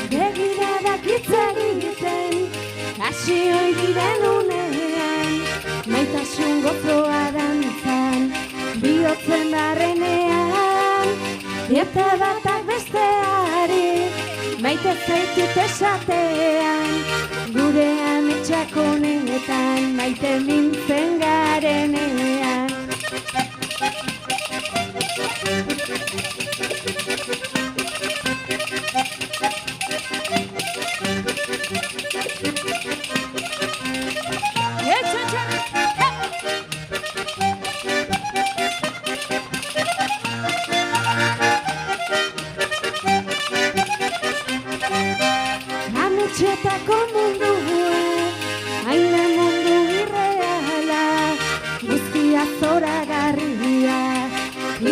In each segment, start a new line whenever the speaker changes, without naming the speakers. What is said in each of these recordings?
Begiradak hitz egiten, hasioi diren unean, maitasun gozoa dantzan, bihotzen barrenean, diete batak besteari, maite zaitut esatean, gure ametsak honetan, maite mintzen garenean. Ametxetako mundua, haine mundu irreala, guztia zoragarria,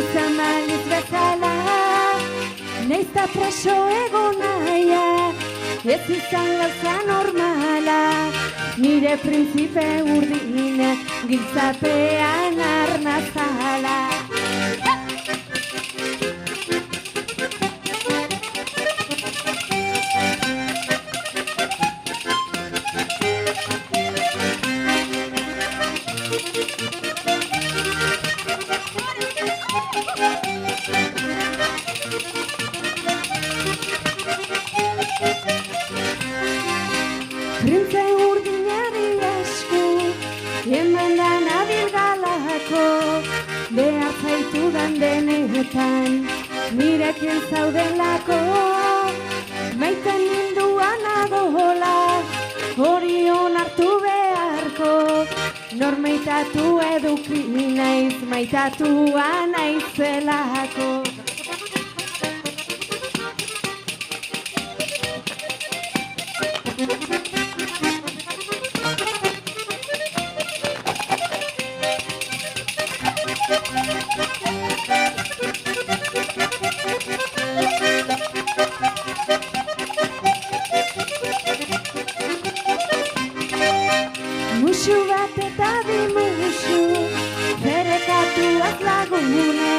izan baliz bezala, neizta preso egon naia, ez izan gauza normala, nire printzipe urdina, giltzapean arnazala. Printze urdinari esku, emendan abil galako, behar zaitudan denetan, nirekin zaudelako, maiten ninduan adola, horion hartu beharko, nor maitatu eduki naiz, maitatua naizelako. Musu bat eta bi musu, berekatuak lagune,